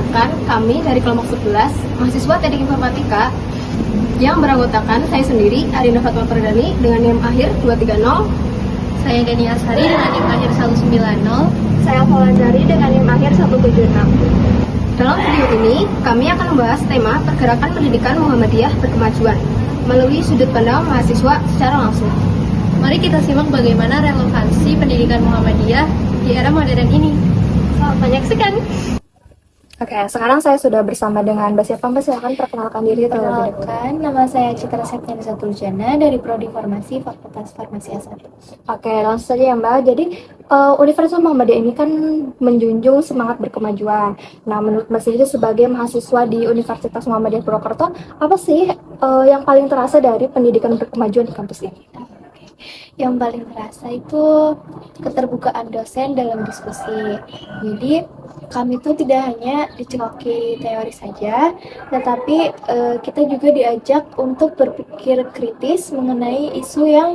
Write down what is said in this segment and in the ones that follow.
perkenalkan, kami dari kelompok 11, mahasiswa Teknik Informatika yang beranggotakan saya sendiri, Arina Fatma Perdani dengan NIM akhir 230. Saya Dani Asari dengan NIM akhir 190. Saya Falandari dengan NIM akhir 176. Dalam video ini, kami akan membahas tema pergerakan pendidikan Muhammadiyah berkemajuan melalui sudut pandang mahasiswa secara langsung. Mari kita simak bagaimana relevansi pendidikan Muhammadiyah di era modern ini. Selamat menyaksikan. Oke, sekarang saya sudah bersama dengan Mbak Siapa. Mbak, silakan perkenalkan diri terlebih dahulu. Perkenalkan, nama saya Citra Septianisa Tuljana dari Prodi Farmasi Fakultas Farmasi S1. Oke, langsung saja ya Mbak. Jadi, Universitas Muhammadiyah ini kan menjunjung semangat berkemajuan. Nah, menurut Mbak sendiri sebagai mahasiswa di Universitas Muhammadiyah Purwokerto, apa sih yang paling terasa dari pendidikan berkemajuan di kampus ini? Yang paling terasa itu keterbukaan dosen dalam diskusi. Jadi kami itu tidak hanya dicekoki teori saja, tetapi kita juga diajak untuk berpikir kritis mengenai isu yang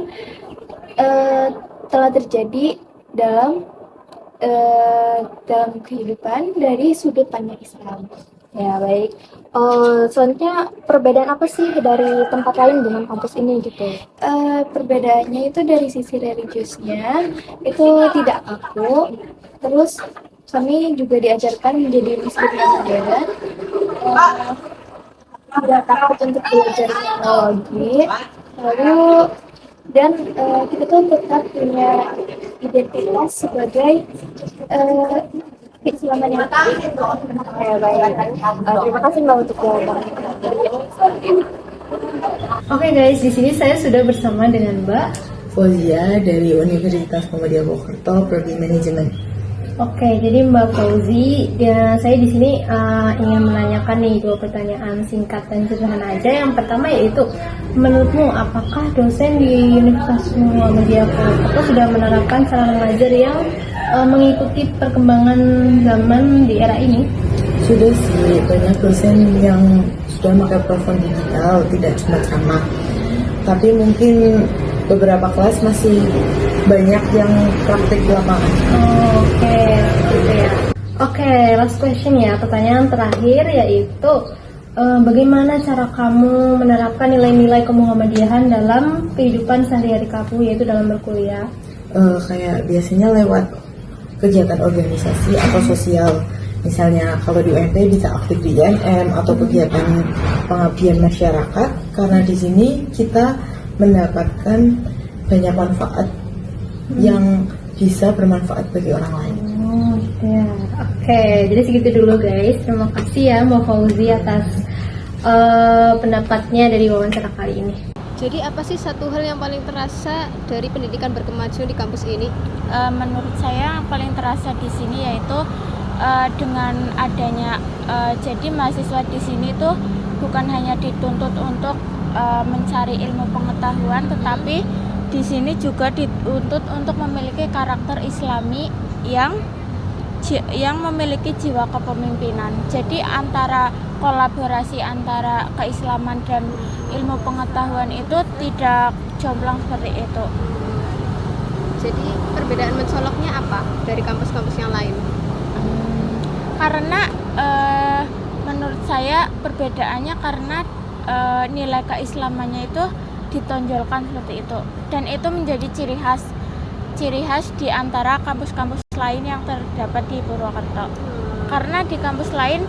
telah terjadi dalam kehidupan dari sudut pandang Islam. Ya, baik. Selanjutnya, perbedaan apa sih dari tempat lain dengan kampus ini gitu? Perbedaannya itu dari sisi religiusnya itu tidak kaku. Terus kami juga diajarkan menjadi muslim yang modern, tidak takut untuk belajar teknologi, lalu dan kita tuh tetap punya identitas sebagai keislaman yang baik. Terima kasih Mbak untuk jawabannya. Oke guys, di sini saya sudah bersama dengan Mbak Fauzia dari Universitas Muhammadiyah Purwokerto, Prodi Manajemen. Oke, jadi Mbak Fauzi, saya di sini ingin menanyakan nih 2 pertanyaan singkat dan sederhana aja. Yang pertama yaitu, menurutmu apakah dosen di Universitas Muhammadiyah Purwokerto sudah menerapkan cara mengajar yang mengikuti perkembangan zaman di era ini? Sudah sih, banyak dosen yang sudah pakai platform digital, tidak cuma ceramah. Tapi mungkin beberapa kelas masih banyak yang praktik di lapangan. Oke, gitu ya. Oke, last question ya, pertanyaan terakhir yaitu bagaimana cara kamu menerapkan nilai-nilai kemuhammadiyahan dalam kehidupan sehari-hari kamu, yaitu dalam berkuliah? Kayak biasanya lewat kegiatan organisasi atau sosial. Misalnya kalau di UMP bisa aktif di IMM atau kegiatan pengabdian masyarakat, karena di sini kita mendapatkan banyak manfaat yang bisa bermanfaat bagi orang lain. Gitu ya. Oke, jadi segitu dulu guys. Terima kasih ya Mbak Fauzi atas pendapatnya dari wawancara kali ini. Jadi apa sih satu hal yang paling terasa dari pendidikan berkemajuan di kampus ini? Menurut saya yang paling terasa di sini yaitu dengan adanya jadi mahasiswa di sini tuh bukan hanya dituntut untuk mencari ilmu pengetahuan, tetapi di sini juga dituntut untuk memiliki karakter Islami yang memiliki jiwa kepemimpinan. Jadi antara kolaborasi antara keislaman dan ilmu pengetahuan itu tidak jomplang seperti itu. Jadi perbedaan mencoloknya apa dari kampus-kampus yang lain? Karena menurut saya perbedaannya karena nilai keislamannya itu ditonjolkan seperti itu, dan itu menjadi ciri khas di antara kampus-kampus lain yang terdapat di Purwokerto. Karena di kampus lain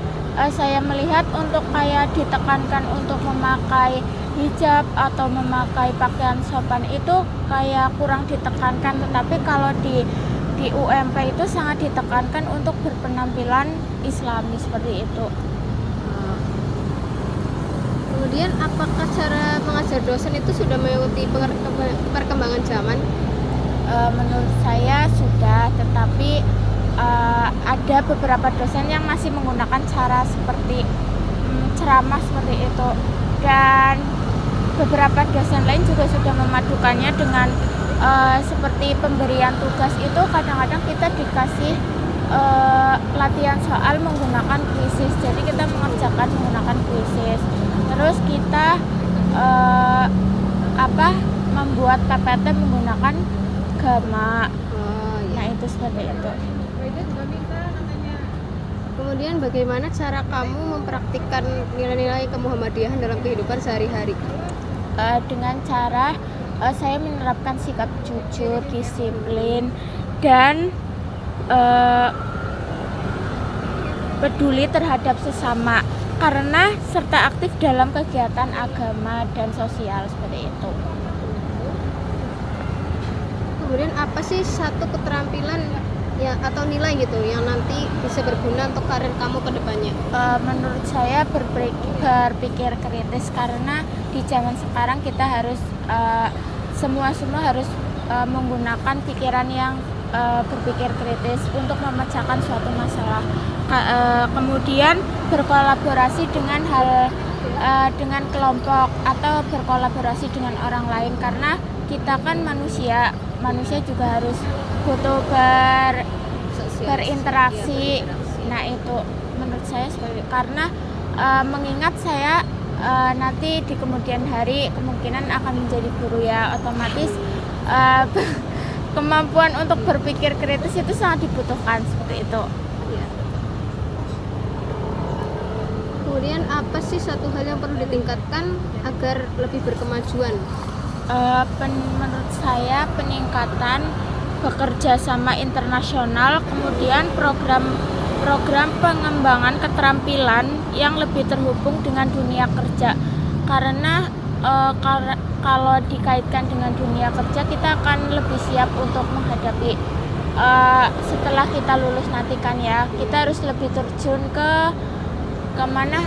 saya melihat untuk kayak ditekankan untuk memakai hijab atau memakai pakaian sopan itu kayak kurang ditekankan, tetapi kalau di UMP itu sangat ditekankan untuk berpenampilan Islami seperti itu. Kemudian apakah cara mengajar dosen itu sudah mengikuti perkembangan zaman? Menurut saya sudah, tetapi ada beberapa dosen yang masih menggunakan cara seperti ceramah seperti itu, dan beberapa dosen lain juga sudah memadukannya dengan seperti pemberian tugas itu. Kadang-kadang kita dikasih latihan soal menggunakan kuisis, jadi kita mengerjakan menggunakan kuisis. Terus kita membuat PPT menggunakan gamma. Nah itu seperti itu. Kemudian bagaimana cara kamu mempraktikkan nilai-nilai kemuhammadiyahan dalam kehidupan sehari-hari? Dengan cara saya menerapkan sikap jujur, disiplin, dan peduli terhadap sesama, karena serta aktif dalam kegiatan agama dan sosial seperti itu. Kemudian apa sih satu keterampilan ya atau nilai gitu yang nanti bisa berguna untuk karir kamu ke depannya? Menurut saya berpikir kritis, karena di zaman sekarang kita harus semua harus menggunakan pikiran yang berpikir kritis untuk memecahkan suatu masalah. Kemudian berkolaborasi dengan dengan kelompok atau berkolaborasi dengan orang lain, karena kita kan manusia juga harus butuh berinteraksi. Nah itu menurut saya seperti, karena mengingat saya nanti di kemudian hari kemungkinan akan menjadi guru ya, otomatis kemampuan untuk berpikir kritis itu sangat dibutuhkan seperti itu. Kemudian apa sih satu hal yang perlu ditingkatkan agar lebih berkemajuan? Menurut saya peningkatan bekerja sama internasional, kemudian program pengembangan keterampilan yang lebih terhubung dengan dunia kerja, karena kalau dikaitkan dengan dunia kerja kita akan lebih siap untuk menghadapi setelah kita lulus nanti kan ya, kita harus lebih terjun kemana,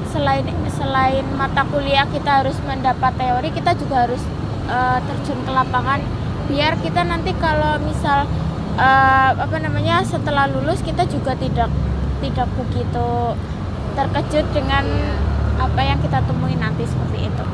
selain mata kuliah kita harus mendapat teori, kita juga harus terjun ke lapangan, biar kita nanti kalau misal setelah lulus kita juga tidak begitu terkejut dengan apa yang kita temui nanti seperti itu.